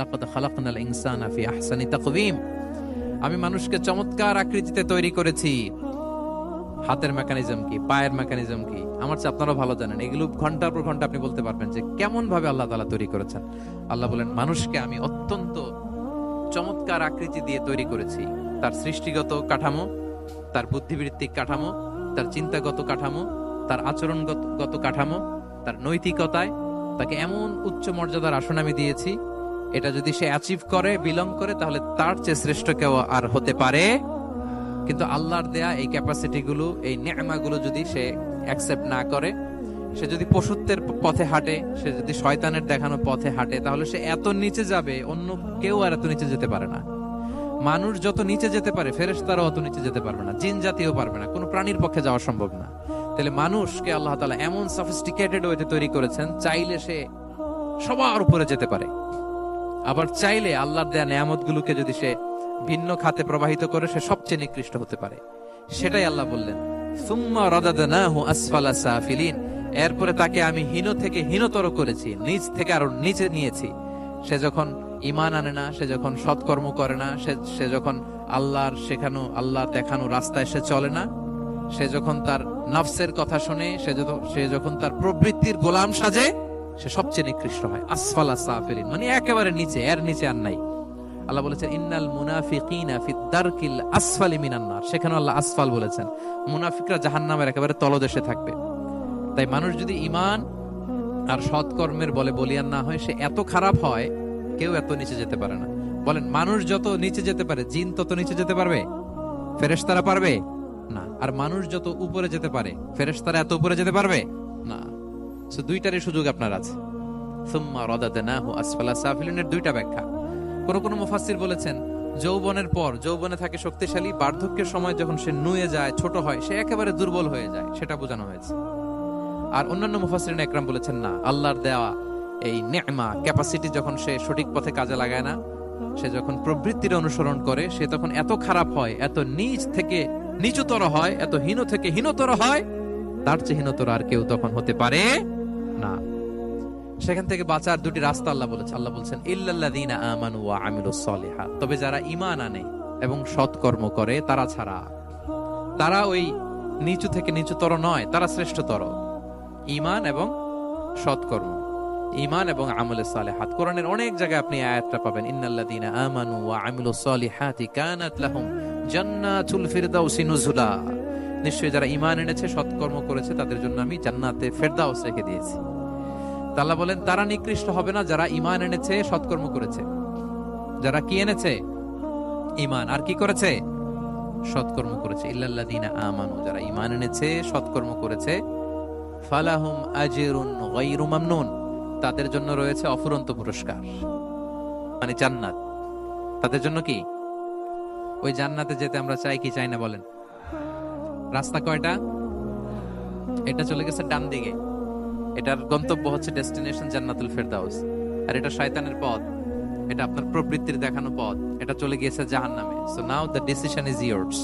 লাকাদ খালাকনাল ইনসানা ফি আহসানি তাকওয়িম। আমি মানুষকে চমৎকার আকৃতিতে তৈরি করেছি। হাতের মেকানিজম কি, পায়ের মেকানিজম কি, আমার চেয়ে আপনারা ভালো জানেন। এগুলো ঘন্টার পর ঘন্টা আপনি বলতে পারবেন যে কেমন ভাবে আল্লাহ তাআলা তৈরি করেছেন। আল্লাহ বলেন, মানুষকে আমি অত্যন্ত চমৎকার আকৃতি দিয়ে তৈরি করেছি। তার সৃষ্টিগত কাঠামো, তার বুদ্ধিবৃত্তিক কাঠামো, তার চিন্তাগত কাঠামো, তার আচরণগত কাঠামো, তার নৈতিকতায় তাকে এমন উচ্চ মর্যাদার আসন আমি দিয়েছি, এটা যদি সে অ্যাচিভ করে, বিলং করে, তাহলে তার চেয়ে শ্রেষ্ঠ কেউ আর হতে পারে। কিন্তু আল্লাহর দেয়া এই ক্যাপাসিটি গুলো, এই নেয়ামাগুলো যদি সে অ্যাকসেপ্ট না করে, সে যদি পশুত্বের পথে হাঁটে, সে যদি শয়তানের দেখানো পথে হাঁটে, তাহলে সে এত নিচে যাবে, অন্য কেউ আর এত নিচে যেতে পারে না। মানুষ যত নিচে যেতে পারে, ফেরেশতারাও অত নিচে যেতে পারবে না, জিন জাতিও পারবে না, কোনো প্রাণীর পক্ষে যাওয়া সম্ভব না। তাহলে মানুষকে আল্লাহ তাআলা এমন সফিস্টিকেটেড ওয়েতে তৈরি করেছেন, চাইলে সে সবার উপরে যেতে পারে। আবার চাইলে আল্লাহর দেয়া নেয়ামতগুলোকে যদি সে ভিন্ন খাতে প্রবাহিত করে, সে সবচেয়ে নিকৃষ্ট হতে পারে। সেটাই আল্লাহ বললেন, সুম্মা রাদাদনাহু আসফালা সাফিলিন। এরপরে তাকে আমি হীন থেকে হীনতর করেছি, নিচ থেকে আরো নিচে নিয়েছি। সে যখন ঈমান আনে না, সে যখন সৎকর্ম করে না, সে যখন আল্লাহর শেখানো, আল্লাহর দেখানো রাস্তায় সে চলে না, সে যখন তার নফসের কথা শুনে, সে যখন তার প্রবৃত্তির গোলাম সাজে, সে সবচেয়ে নিকৃষ্ট হয়। আসফালা সাফিলিন মানে একেবারে নিচে, এর নিচে আর নাই। আল্লাহ বলেছেন, ইন্নাল মুনাফিকিনা ফিদ দারকিল আসফালি মিনান নার। সেখানে আল্লাহ আসফাল বলেছেন। মুনাফিকরা জাহান্নামের একেবারে তলদেশে থাকবে। তাই মানুষ যদি ঈমান আর সৎকর্মের বলে বলিয়ান না হয়, সে এত খারাপ হয়, কেউ এত নিচে যেতে পারে না। বলেন, মানুষ যত নিচে যেতে পারে, জিন তত নিচে যেতে পারবে? ফেরেশতারা পারবে না। আর মানুষ যত উপরে যেতে পারে, ফেরেশতারা এত উপরে যেতে পারবে না। সো দুইটারই সুযোগ আপনার আছে। সুম্মা রাদাদনাহু আসফালা সাফিলিনের দুইটা ব্যাখ্যা। কোন কোন মুফাসসির বলেছেন, যৌবনের পর, যৌবনে থাকে শক্তিশালী, বার্ধক্যের সময় যখন সে নুয়ে যায়, ছোট হয়, সে একেবারে দুর্বল হয়ে যায়, সেটা বোঝানো হয়েছে। আর অন্যান্য মুফাসসিরিন একরাম বলেছেন, না, আল্লাহর দেওয়া এই নেয়মা, ক্যাপাসিটি যখন সে সঠিক পথে কাজে লাগায় না, সে যখন প্রবৃত্তির অনুসরণ করে, সে তখন এত খারাপ হয়, এত নিচ থেকে নিচুতর হয়, এত হীন থেকে হীনতর হয়, তার চেয়ে হীনতর আর কেউ তখন হতে পারে না। সেখান থেকে বাঁচার দুটি রাস্তা আল্লাহ বলেছে। আল্লাহ বলছেন, ইল্লাল্লাযীনা আমানু ওয়া আমিলুস সলিহাত। তবে যারা ঈমান আনে এবং সৎকর্ম করে, তারা ছাড়া। তারা ওই নিচু থেকে নিচুতর নয়, তারা শ্রেষ্ঠতর। ঈমান এবং সৎকর্ম, ঈমান এবং আমলে সালেহাত। কোরআনের অনেক জায়গায় আপনি আয়াতটা পাবেন, ইন্নাল্লাযীনা আমানু ওয়া আমিলুস সলিহাতি কানাত লাহুম জান্নাতুল ফিরদাউসি নুজুলা। নিশ্চয়ই যারা ঈমান এনেছে, সৎকর্ম করেছে, তাদের জন্য আমি জান্নাতে ফেরদাউস রেখে দিয়েছি। আল্লাহ বলেন, তারা নিকৃষ্ট হবে না যারা ঈমান এনেছে, সৎকর্ম করেছে। যারা কি এনেছে? ঈমান। আর কি করেছে? সৎকর্ম করেছে। ইল্লাল্লাযীনা আমানু, যারা ঈমান এনেছে, সৎকর্ম করেছে, ফালাহুম আজরুন গায়রু মামনুন, তাদের জন্য রয়েছে অফুরন্ত পুরস্কার, মানে জান্নাত। তাদের জন্য কি? ওই জান্নাতে যেতে আমরা চাই কি চাই না বলেন? রাস্তা কয়টা? এটা চলে গেছে ডান দিকে, এটার গন্তব্য হচ্ছে ডেস্টিনেশন জান্নাতুল ফেরদাউস। আর এটা শয়তানের পথ, এটা আপনার প্রবৃত্তির দেখানো পথ, এটা চলে গিয়েছে জাহান্নামে। So now the decision is years.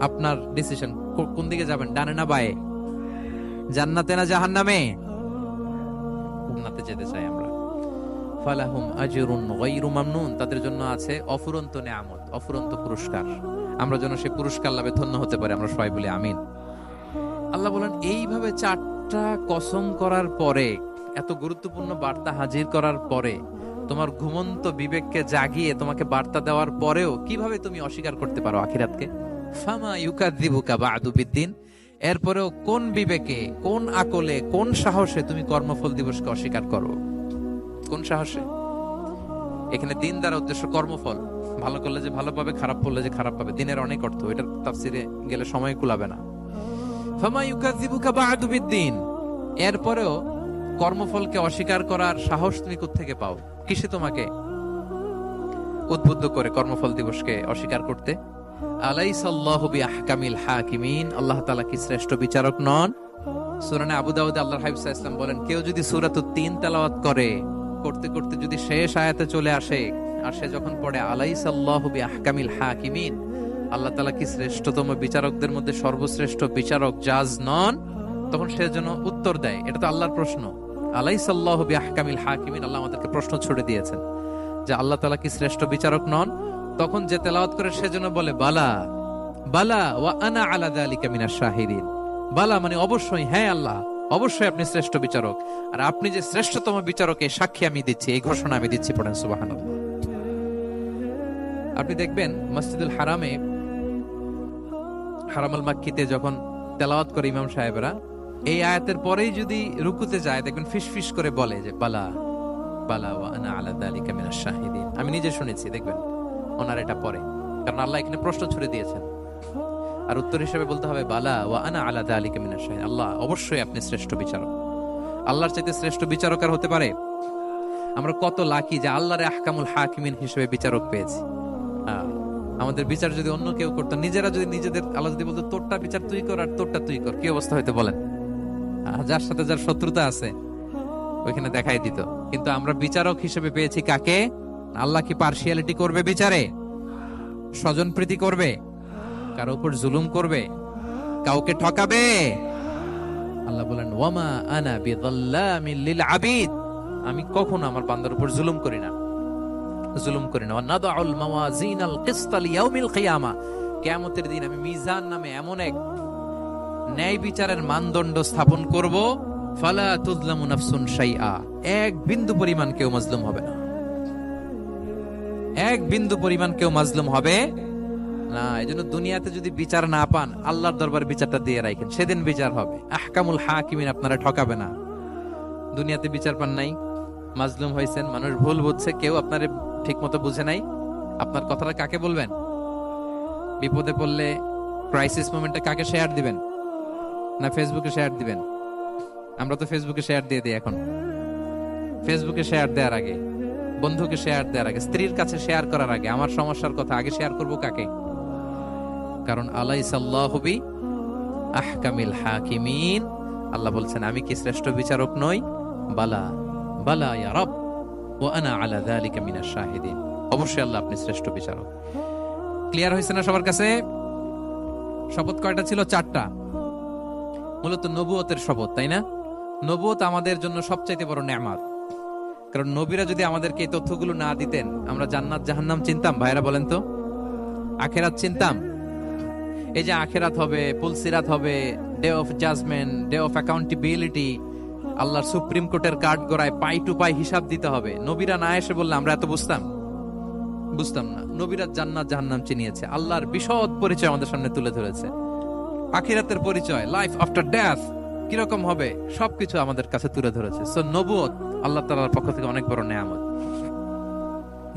আপনার ডিসিশন, কোন দিকে যাবেন, ডানে না বায়ে? জান্নাতে না জাহান্নামে? জান্নাতে যেতে চাই আমরা। ফালাহুম আজরুন গায়রু মামনুন, তাদের জন্য আছে অফুরন্ত নেয়ামত, অফুরন্ত পুরস্কার। আমরা যেন সেই পুরস্কার লাভে ধন্য হতে পারি, আমরা সবাই বলি আমিন। আল্লাহ বলেন, এইভাবে চারটা কসম করার পরে, এত গুরুত্বপূর্ণ বার্তা হাজির করার পরে, তোমার ঘুমন্ত বিবেককে জাগিয়ে তোমাকে বার্তা দেওয়ার পরেও কিভাবে তুমি অস্বীকার করতে পারো আখিরাতকে? ফামা ইউকাযযিবুকা বা'দু বিদ্দিন। এরপরেও কোন বিবেকে, কোন আকলে, কোন সাহসে তুমি কর্মফল দিবসকে অস্বীকার করো? কোন সাহসে? এখানে দিন দ্বারা উদ্দেশ্য কর্মফল। ভালো করলে যে ভালো পাবে, খারাপ করলে যে খারাপ পাবে। দিনের অনেক অর্থ, এটার তাফসিরে গেলে সময় কুলাবে না। ফামা ইউকাযযিবুকা বা'দু বিদ্দিন। এরপরেও কর্মফলকে অস্বীকার করার সাহস তুমি কোত্থেকে পাও? কিসে তোমাকে উদ্বুদ্ধ করে কর্মফল দিবসকে অস্বীকার করতে? আলাইসাল্লাহু বিআহকামিল হাকিমিন। আল্লাহ তাআলা কি শ্রেষ্ঠ বিচারক নন? সূরা আবু দাউদে আল্লাহর হাবিব সাল্লাল্লাহু আলাইহি ওয়াসাল্লাম বলেন, কেউ যদি সূরাতুত তিন তেলাওয়াত করে, করতে করতে যদি শেষ আয়াতে চলে আসে, আর সে যখন পড়ে আলাইসাল্লাহু বিআহকামিল হাকিমিন, আল্লাহ তাআলা কি শ্রেষ্ঠতম বিচারকদের মধ্যে সর্বশ্রেষ্ঠ বিচারক জাজ নন? তখন সে যেন উত্তর দেয়, এটা তো আল্লাহর প্রশ্ন। আলাইসাল্লাহু বিআহকামিল হাকিমিন, আল্লাহ আমাদেরকে প্রশ্ন ছুড়ে দিয়েছেন। যে আল্লাহ তাআলা কি শ্রেষ্ঠ বিচারক নন, তখন যে তেলাওয়াত করে সেজন্য বলে বালা বালা ওয়া আনা আলা যালিকা মিনাশ শাহিদিন। বালা মানে অবশ্যই, হ্যাঁ আল্লাহ অবশ্যই আপনি শ্রেষ্ঠ বিচারক, আর আপনি যে শ্রেষ্ঠতম বিচারক এই সাক্ষী আমি দিচ্ছি, এই ঘোষণা আমি দিচ্ছি। পড়েন সুবহানাল্লাহ। আপনি দেখবেন মসজিদুল হারামে, হারামুল মাক্কিতে যখন তেলাওয়াত করে ইমাম সাহেবরা, এই আয়াতের পরেই যদি রুকুতে যায় দেখবেন ফিসফিস করে বলে যে বালা বালা ওয়া আনা আলা যালিকা মিনাশ শাহিদিন। আমি নিজে শুনেছি, দেখবেন ওনার এটা পরে, কারণ আল্লাহ এখানে প্রশ্ন ছুড়ে দিয়েছেন, আর উত্তর হিসেবে বলতে হবে বালা ওয়া আনা আলা যালিকা মিনাশ শাহিদিন। আল্লাহ অবশ্যই আপনি শ্রেষ্ঠ বিচারক। আল্লাহর চাইতে শ্রেষ্ঠ বিচারক আর হতে পারে? আমরা কত লাকি যে আল্লাহর আহকামুল হাকিমিন হিসেবে বিচারক পেয়েছি। আমাদের বিচার যদি অন্য কেউ করতো, নিজেরা যদি নিজেদের, আল্লাহ যদি বলতো তোরটা বিচার তুই কর আর তোরটা তুই কর, কি অবস্থা হইতো বলেন? যার সাথে যার শত্রুতা আছে ওইখানে দেখাই দিত। কিন্তু আমরা বিচারক হিসেবে পেয়েছি কাকে? আল্লাহ কি পার্সিয়ালিটি করবে বিচারে? স্বজন প্রীতি করবে? কারো উপর জুলুম করবে? কাউকে ঠকাবে? আল্লাহ বলেন ওয়ামা আনা বিযাল্লামিল লিল আবিদ, আমি কখনো আমার বান্দার উপর জুলুম করি না, জুলুম করি না। ওয়ানাদাউল মাওয়াজিনাল কিসতা লিয়াউমিল কিয়ামা, কিয়ামতের দিন আমি মিজান নামে এমন এক ন্যায় বিচারের মানদণ্ড স্থাপন করব, ফালা তুযলামু নাফসুন শাইআ, এক বিন্দু পরিমাণ কেউ মাজলুম হবে না, এক বিন্দু পরিমাণ কেউ মাজলুম হবে না। এজন্য দুনিয়াতে যদি বিচার না পান, আল্লাহর দরবারে বিচারটা দিয়ে রাখেন, সেদিন বিচার হবে। আহকামুল হাকিমিন আপনারা ঠকাবে না। দুনিয়াতে বিচার পান নাই, মাজলুম হয়েছেন, মানুষ ভুল বুঝছে, কেউ আপনারে ঠিক মতো বুঝে নাই, আপনার কথাটা কাকে বলবেন? বিপদে পড়লে ক্রাইসিস মোমেন্টে কাকে শেয়ার দিবেন? না ফেসবুকে শেয়ার দিবেন? আমরা তো ফেসবুকে শেয়ার দিয়ে দিই এখন। ফেসবুকে শেয়ার দেওয়ার আগে, বন্ধুকে শেয়ার দেওয়ার আগে, স্ত্রীর কাছে শেয়ার করার আগে আমার সমস্যার কথা আগে শেয়ার করব কাকে? কারণ আলাইসাল্লাহু বি আহকামিল হাকিমিন, আল্লাহ বলছেন আমি কি শ্রেষ্ঠ বিচারক নই? বালা বালা ইয়া রব ওয়া আনা আলা যালিকা মিনাশ শাহিদিন, অবশ্যই আল্লাহ আপনি শ্রেষ্ঠ বিচারক। ক্লিয়ার হয়েছে না সবার কাছে? শপথ কয়টা ছিল? 4টা। মূলত নবুয়তের শপথ, তাই না? নবুয়ত আমাদের জন্য সবচাইতে বড় নেয়ামত, কারণ নবীরা যদি আমাদেরকে এই তথ্যগুলো না দিতেন, আমরা জান্নাত জাহান্নাম চিনতাম? ভাইরা বলেন তো, আখেরাত চিনতাম? এই যে আখেরাত হবে, পুলসিরাত হবে, day of judgment, day of accountability, আল্লাহর সুপ্রিম কোর্টের কাঠ গড়ায় পাই টু পাই হিসাব দিতে হবে, নবীরা না এসে বললে আমরা এত বুঝতাম? বুঝতাম না। নবীরা জান্নাত জাহান্নাম চিনিয়েছে, আল্লাহর বিশদ পরিচয় আমাদের সামনে তুলে ধরেছে, আখিরাতের পরিচয়, লাইফ আফটার ডেথ কিরকম হবে, সবকিছু আমাদের কাছে তুলে ধরেছে। সো নবুয়ত আল্লাহ তাআলার পক্ষ থেকে অনেক বড় নেয়ামত।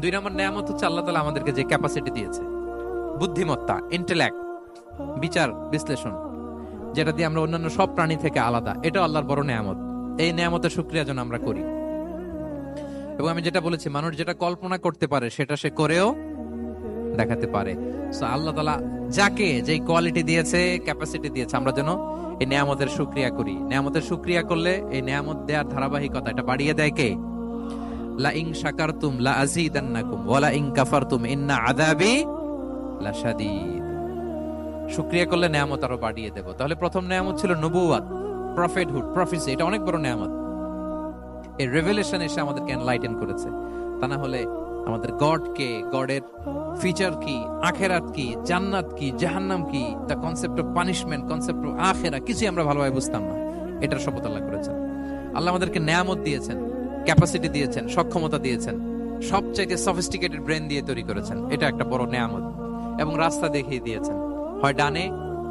2 নম্বর নেয়ামত হচ্ছে আল্লাহ তাআলা আমাদেরকে যে ক্যাপাসিটি দিয়েছে, বুদ্ধিমত্তা, ইন্টেলেক্ট, বিচার বিশ্লেষণ, যেটা দিয়ে আমরা অন্যান্য সব প্রাণী থেকে আলাদা, এটা আল্লাহর বড় নেয়ামত। এই নেয়ামতের শুকরিয়া যেন আমরা করি। এবং আমি যেটা বলেছি, মানুষ যেটা কল্পনা করতে পারে সেটা সে করেও দেখাতে পারে। সো আল্লাহ তাআলা যাকে যেই কোয়ালিটি দিয়েছে, ক্যাপাসিটি দিয়েছে, আমরা যেন এই নেয়ামতের শুকরিয়া করি। নেয়ামতের শুকরিয়া করলে এই নেয়ামত দেওয়ার ধারাবাহিকতা এটা বাড়িয়ে দেয় কে? লা ইন শাকারতুম লা আযীদান্নাকুম ওয়া লা ইন কাফারতুম ইন্না আযাবি লাশাদীদ। শুকরিয়া করলে নেয়ামত আরো বাড়িয়ে দেব। তাহলে প্রথম নেয়ামত ছিল নবুয়ত, প্রফেটহুড, প্রফেসি, এটা অনেক বড় নেয়ামত। এই রেভেলেশন এসে আমাদেরকে এনলাইটেন করেছে। তা না হলে আমাদের গড কে, গডের ফিচার কি, আখেরাত কি, জান্নাত কি, জাহান্নাম কি, the concept of punishment, concept of আখেরা, কিছুই আমরা ভালোভাবে বুঝতাম না। এটার শপথ আল্লাহ করেছেন। আল্লাহ আমাদেরকে নেয়ামত দিয়েছেন, ক্যাপাসিটি দিয়েছেন, সক্ষমতা দিয়েছেন, সবচাইতে সফিস্টিকেটেড ব্রেন দিয়ে তৈরি করেছেন, এটা একটা বড় নেয়ামত। এবং রাস্তা দেখিয়ে দিয়েছেন, হয় ডানে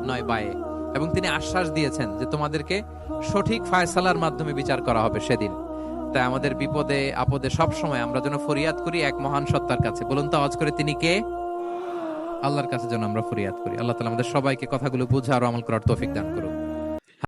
নয় বায়ে, এবং তিনি আশ্বাস দিয়েছেন যে তোমাদেরকে সঠিক ফায়সালার মাধ্যমে বিচার করা হবে সেদিন। তাই আমাদের বিপদে আপদে সব সময় আমরা যেন ফরিয়াদ করি এক মহান সত্তার কাছে। বলুন তো আওয়াজ করে, তিনি কে? আল্লাহর কাছে যেন আমরা ফরিয়াদ করি। আল্লাহ তাআলা আমাদের সবাইকে কথাগুলো বুঝে আর আমল করার তৌফিক দান করুন।